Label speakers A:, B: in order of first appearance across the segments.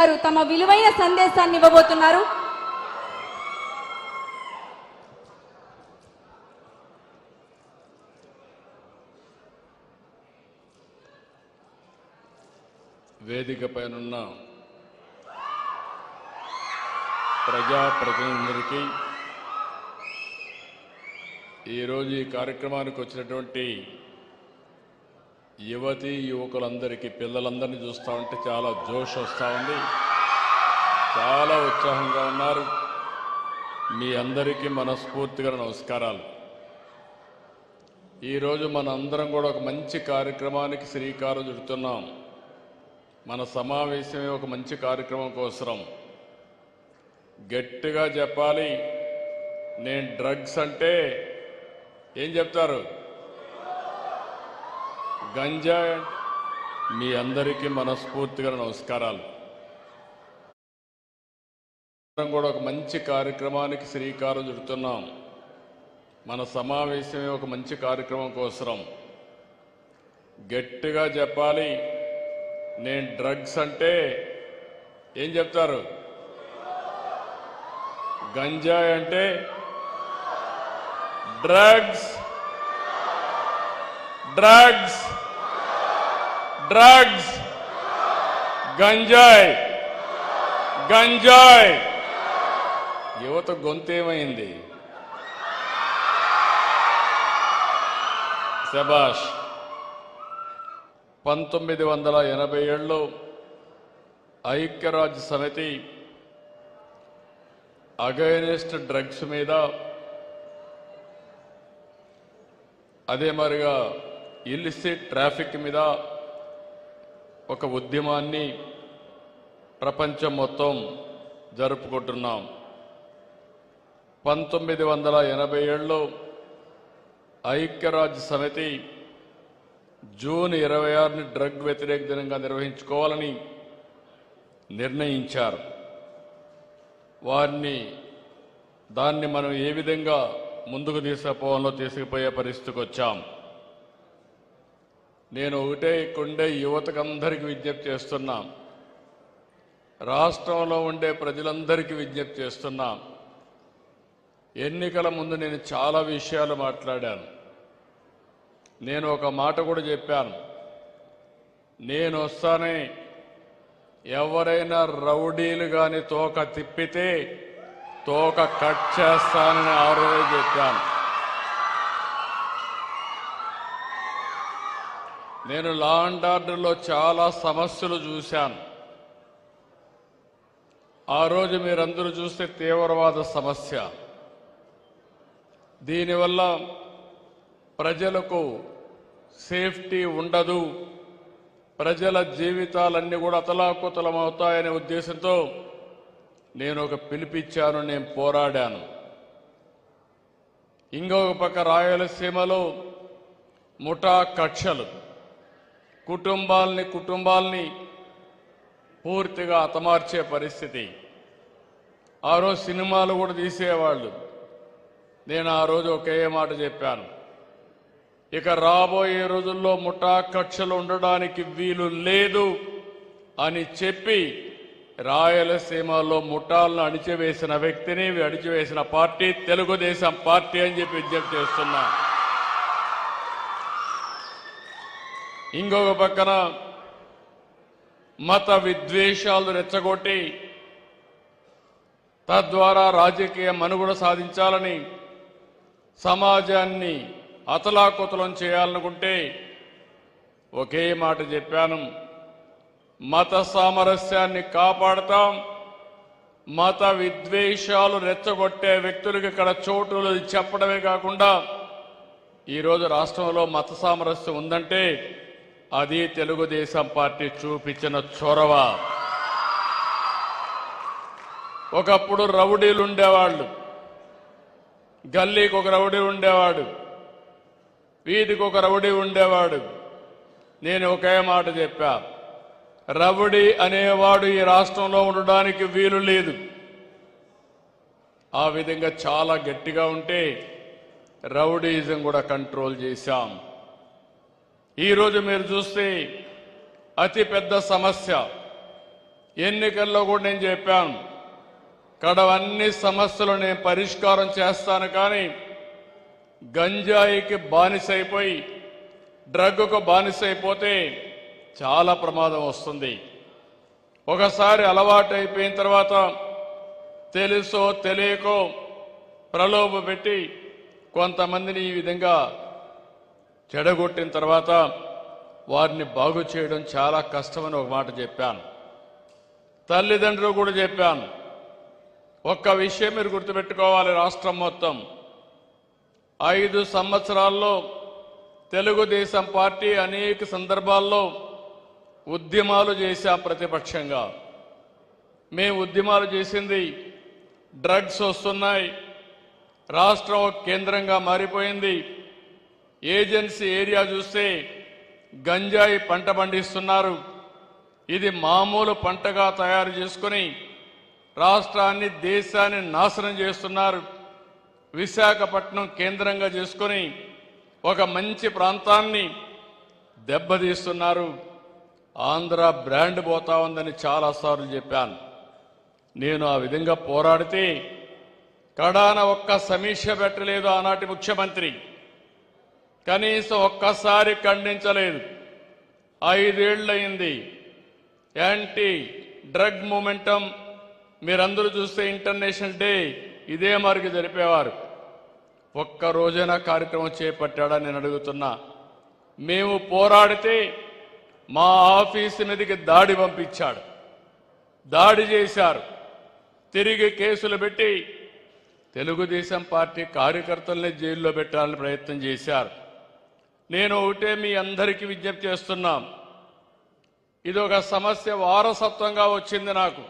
A: గారు తమ విలువైన సందేశాన్ని ఇవ్వబోతున్నారు.
B: వేదిక పైనున్న ప్రజాప్రతినిధులందరికీ ఈరోజు ఈ కార్యక్రమానికి వచ్చినటువంటి యువతీ యువకులందరికీ, పిల్లలందరినీ చూస్తూ ఉంటే చాలా జోష్ వస్తూ ఉంది, చాలా ఉత్సాహంగా ఉన్నారు. మీ అందరికీ మనస్ఫూర్తిగా నమస్కారాలు. ఈరోజు మన అందరం కూడా ఒక మంచి కార్యక్రమానికి శ్రీకారం చుడుతున్నాం. మన సమావేశమే ఒక మంచి కార్యక్రమం కోసం. గట్టిగా చెప్పాలి. నేను డ్రగ్స్ అంటే ఏం చెప్తారు? గంజా. మీ అందరికీ మనస్ఫూర్తిగా నమస్కారాలు. కూడా ఒక మంచి కార్యక్రమానికి శ్రీకారం చుడుతున్నాం. మన సమావేశమే ఒక మంచి కార్యక్రమం కోసం. గట్టిగా చెప్పాలి. నేను డ్రగ్స్ అంటే ఏం చెప్తారు? గంజా అంటే డ్రగ్స్, డ్రగ్స్, డ్రగ్స్, గంజాయ్, గంజాయ్. యువత గొంతేమైంది? శభాష్. 1987లో ఐక్యరాజ్య సమితి అగైనెస్ట్ డ్రగ్స్ మీద, అదే మరిగా ఇల్లిసిట్ ట్రాఫిక్ మీద ఒక ఉద్యమాన్ని ప్రపంచం మొత్తం జరుపుకుంటున్నాం. 1987లో ఐక్యరాజ్య సమితి జూన్ 26ని డ్రగ్ వ్యతిరేక దినంగా నిర్వహించుకోవాలని నిర్ణయించారు. దాన్ని మనం ఏ విధంగా ముందుకు తీసుకుపోయే పరిస్థితికి వచ్చాం. నేను ఒకటే ఇక్కడుండే యువతకందరికీ విజ్ఞప్తి చేస్తున్నాం, రాష్ట్రంలో ఉండే ప్రజలందరికీ విజ్ఞప్తి చేస్తున్నాం. ఎన్నికల ముందు నేను చాలా విషయాలు మాట్లాడాను. నేను ఒక మాట కూడా చెప్పాను. నేను వస్తానే ఎవరైనా రౌడీలు కానీ తోక తిప్పితే తోక కట్ చేస్తానని ఆ రోజు చెప్పాను. నేను లా అండ్ ఆర్డర్లో చాలా సమస్యలు చూశాను. ఆ రోజు మీరందరూ చూస్తే తీవ్రవాద సమస్య. దీనివల్ల ప్రజలకు సేఫ్టీ ఉండదు, ప్రజల జీవితాలన్నీ కూడా అతలాకుతలమవుతాయనే ఉద్దేశంతో నేను ఒక పిలిపిచ్చాను, నేను పోరాడాను. ఇంకొక పక్క రాయలసీమలో ముఠా కక్షలు కుటుంబాల్ని పూర్తిగా హతమార్చే పరిస్థితి. ఆ రోజు సినిమాలు కూడా తీసేవాళ్ళు. నేను ఆ రోజు ఒకే మాట చెప్పాను, ఇక రాబోయే రోజుల్లో ముఠా కక్షలు ఉండడానికి వీలు లేదు అని చెప్పి రాయలసీమలో ముఠాలను అణిచివేసిన వ్యక్తిని, అణిచివేసిన పార్టీ తెలుగుదేశం పార్టీ అని చెప్పి విజ్ఞప్తి చేస్తున్నా. ఇంకొక పక్కన మత విద్వేషాలు రెచ్చగొట్టి తద్వారా రాజకీయ మనుగడ సాధించాలని, సమాజాన్ని అతలాకుతలం చేయాలనుకుంటే ఒకే మాట చెప్పాను, మత సామరస్యాన్ని కాపాడతాం, మత విద్వేషాలు రెచ్చగొట్టే వ్యక్తులకు ఇక్కడ చోటు చెప్పడమే కాకుండా ఈరోజు రాష్ట్రంలో మత సామరస్యం ఉందంటే అది తెలుగుదేశం పార్టీ చూపించిన చొరవ. ఒకప్పుడు రౌడీలు ఉండేవాళ్ళు, గల్లీకి ఒక రౌడీ ఉండేవాడు, వీధికి ఒక రౌడీ ఉండేవాడు. నేను ఒకే మాట చెప్పా, రౌడీ అనేవాడు ఈ రాష్ట్రంలో ఉండడానికి వీలు లేదు. ఆ విధంగా చాలా గట్టిగా ఉంటే రౌడీయిజం కూడా కంట్రోల్ చేశాం. ఈరోజు మీరు చూస్తే అతి పెద్ద సమస్య ఎన్నికల్లో కూడా నేను చెప్పాను, కడవన్ని సమస్యలు నేను పరిష్కారం చేస్తాను, కానీ గంజాయికి బానిసైపోయి డ్రగ్కు బానిసైపోతే చాలా ప్రమాదం వస్తుంది. ఒకసారి అలవాటు అయిపోయిన తర్వాత తెలుసో తెలియకో ప్రలోభ పెట్టి కొంతమందిని ఈ విధంగా చెడగొట్టిన తర్వాత వారిని బాగు చేయడం చాలా కష్టమని ఒక మాట చెప్పాను. తల్లిదండ్రులు కూడా చెప్పాను. ఒక్క విషయం మీరు గుర్తుపెట్టుకోవాలి, రాష్ట్రం మొత్తం 5 సంవత్సరాల్లో తెలుగుదేశం పార్టీ అనేక సందర్భాల్లో ఉద్యమాలు చేశాం. ప్రతిపక్షంగా మేము ఉద్యమాలు చేసింది, డ్రగ్స్ వస్తున్నాయి, రాష్ట్రం ఒక కేంద్రంగా మారిపోయింది, ఏజెన్సీ ఏరియా చూస్తే గంజాయి పంట పండిస్తున్నారు, ఇది మామూలు పంటగా తయారు చేసుకుని రాష్ట్రాన్ని దేశాన్ని నాశనం చేస్తున్నారు, విశాఖపట్నం కేంద్రంగా చేసుకుని ఒక మంచి ప్రాంతాన్ని దెబ్బతీస్తున్నారు, ఆంధ్ర బ్రాండ్ పోతా ఉందని చాలాసార్లు చెప్పాను. నేను ఆ విధంగా పోరాడితే కడాన ఒక్క సమీక్ష పెట్టలేదు ఆనాటి ముఖ్యమంత్రి, కనీసం ఒక్కసారి ఖండించలేదు. 5 ఏళ్లయింది. యాంటీ డ్రగ్ మూమెంటం మీరందరూ చూస్తే ఇంటర్నేషనల్ డే ఇదే మరికి జరిపేవారు. ఒక్క రోజైనా కార్యక్రమం చేపట్టాడని నేను అడుగుతున్నా. మేము పోరాడితే మా ఆఫీసు మీదకి దాడి పంపించాడు, దాడి చేశారు, తిరిగి కేసులు పెట్టి తెలుగుదేశం పార్టీ కార్యకర్తల్ని జైల్లో పెట్టాలని ప్రయత్నం చేశారు. నేను ఒకటే మీ అందరికీ విజ్ఞప్తి చేస్తున్నాం, ఇది ఒక సమస్య వారసత్వంగా వచ్చింది. నాకు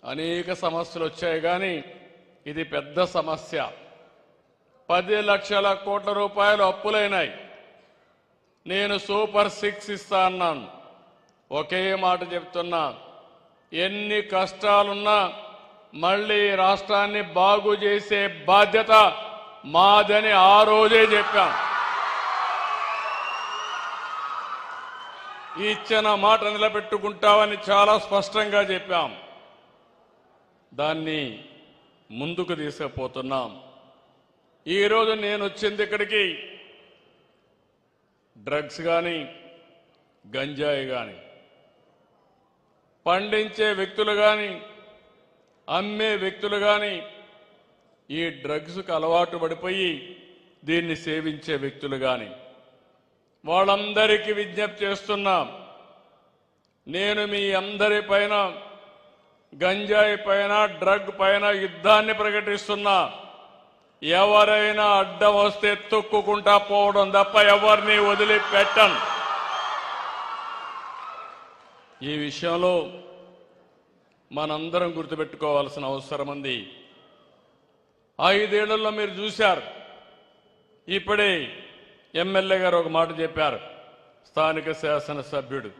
B: అనేక సమస్యలు వచ్చాయి, కానీ ఇది పెద్ద సమస్య. 10 లక్షల కోట్ల రూపాయలు అప్పులైనాయి. నేను సూపర్ 6 ఇస్తా అన్నాను. ఒకే మాట చెప్తున్నా, ఎన్ని కష్టాలున్నా మళ్ళీ రాష్ట్రాన్ని బాగు చేసే బాధ్యత మాదని ఆ రోజే చెప్పాం. ఇచ్చిన మాట నిలబెట్టుకుంటామని చాలా స్పష్టంగా చెప్పాం. దాన్ని ముందుకు తీసుకుపోతున్నాం. ఈరోజు నేను వచ్చింది ఇక్కడికి డ్రగ్స్ కానీ గంజాయి కానీ పండించే వ్యక్తులు కానీ అమ్మే వ్యక్తులు కానీ ఈ డ్రగ్స్కు అలవాటు పడిపోయి దీన్ని సేవించే వ్యక్తులు కానీ వాళ్ళందరికీ విజ్ఞప్తి చేస్తున్నాం. నేను మీ అందరి పైన గంజాయి పైన డ్రగ్ పైన యుద్ధాన్ని ప్రకటిస్తున్నా. ఎవరైనా అడ్డం వస్తే తొక్కుకుంటా పోవడం తప్ప ఎవరిని వదిలిపెట్టను. ఈ విషయంలో మనందరం గుర్తుపెట్టుకోవాల్సిన అవసరం ఉంది. 5 ఏళ్లలో మీరు చూశారు. ఇప్పుడే ఎమ్మెల్యే గారు ఒక మాట చెప్పారు, స్థానిక శాసనసభ్యుడు.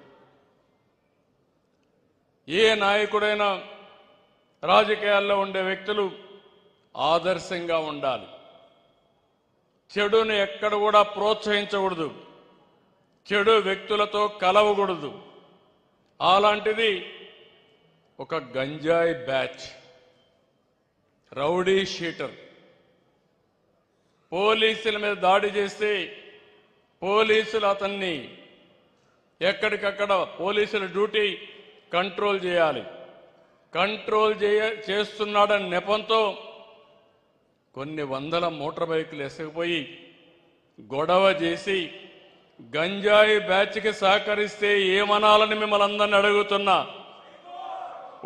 B: ఏ నాయకుడైనా రాజకీయాల్లో ఉండే వ్యక్తులు ఆదర్శంగా ఉండాలి. చెడుని ఎక్కడ కూడా ప్రోత్సహించకూడదు, చెడు వ్యక్తులతో కలవకూడదు. అలాంటిది ఒక గంజాయి బ్యాచ్, రౌడీ షీటర్ పోలీసుల మీద దాడి చేస్తే పోలీసులు అతన్ని ఎక్కడికక్కడ పోలీసుల డ్యూటీ కంట్రోల్ చేయాలి. కంట్రోల్ చేస్తున్నాడని నెపంతో కొన్ని వందల మోటార్ బైకులు ఎసగిపోయి గొడవ చేసి గంజాయి బ్యాచ్కి సహకరిస్తే ఏమనాలని మిమ్మల్ని అందరిని అడుగుతున్నా.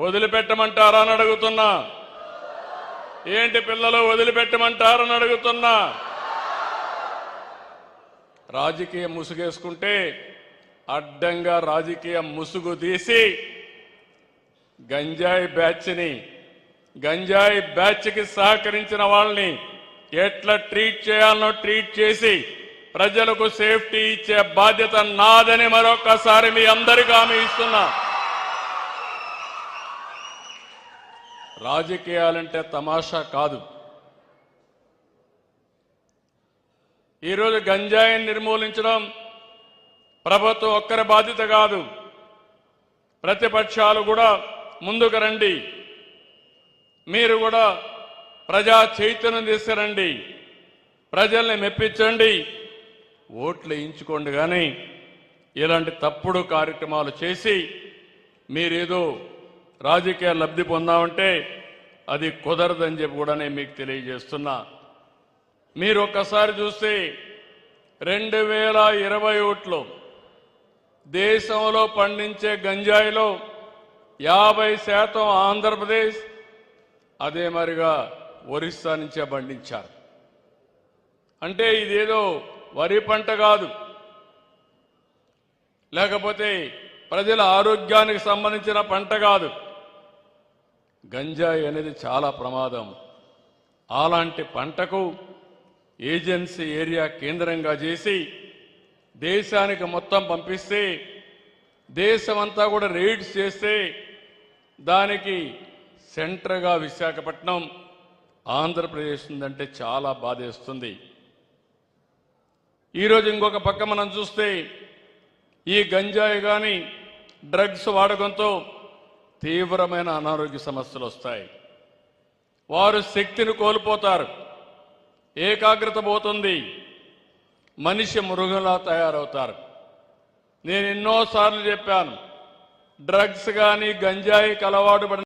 B: వదిలిపెట్టమంటారా అని అడుగుతున్నా. ఏంటి పిల్లలు వదిలిపెట్టమంటారని అడుగుతున్నా. రాజకీయ ముసుగేసుకుంటే అడ్డంగా రాజకీయ ముసుగు తీసి గంజాయి బ్యాచ్కి సహకరించిన వాళ్ళని ఎట్లా ట్రీట్ చేయాలనో ట్రీట్ చేసి ప్రజలకు సేఫ్టీ ఇచ్చే బాధ్యత నాదని మరొకసారి మీ అందరికీ హామీ ఇస్తున్నా. రాజకీయాలంటే తమాషా కాదు. ఈరోజు గంజాయిని నిర్మూలించడం ప్రభుత్వం ఒక్కరి బాధ్యత కాదు. ప్రతిపక్షాలు కూడా ముందుకు రండి. మీరు కూడా ప్రజా చైతన్యం తీసుకురండి, ప్రజల్ని మెప్పించండి, ఓట్లు వేయించుకోండి. కానీ ఇలాంటి తప్పుడు కార్యక్రమాలు చేసి మీరేదో రాజకీయ లబ్ధి పొందామంటే అది కుదరదని చెప్పి కూడా నేను మీకు తెలియజేస్తున్నా. మీరు ఒక్కసారి చూస్తే 2021లో దేశంలో పండించే గంజాయిలో 50% ఆంధ్రప్రదేశ్, అదే మరిగా ఒరిస్సా నుంచే పండించారు. అంటే ఇదేదో వరి పంట కాదు, లేకపోతే ప్రజల ఆరోగ్యానికి సంబంధించిన పంట కాదు. గంజాయి అనేది చాలా ప్రమాదం. అలాంటి పంటకు ఏజెన్సీ ఏరియా కేంద్రంగా చేసి దేశానికి మొత్తం పంపిస్తే, దేశమంతా కూడా రైడ్స్ చేస్తే దానికి సెంటర్గా విశాఖపట్నం ఆంధ్రప్రదేశ్ ఉందంటే చాలా బాధేస్తుంది. ఈరోజు ఇంకొక పక్క మనం చూస్తే ఈ గంజాయి కానీ డ్రగ్స్ వాడకంతో తీవ్రమైన అనారోగ్య సమస్యలు వస్తాయి. వారు శక్తిని కోల్పోతారు, ఏకాగ్రత పోతుంది, మనిషి మృగంలా తయారవుతారు. నేను ఎన్నోసార్లు చెప్పాను, డ్రగ్స్ కానీ గంజాయికి అలవాటు పడిన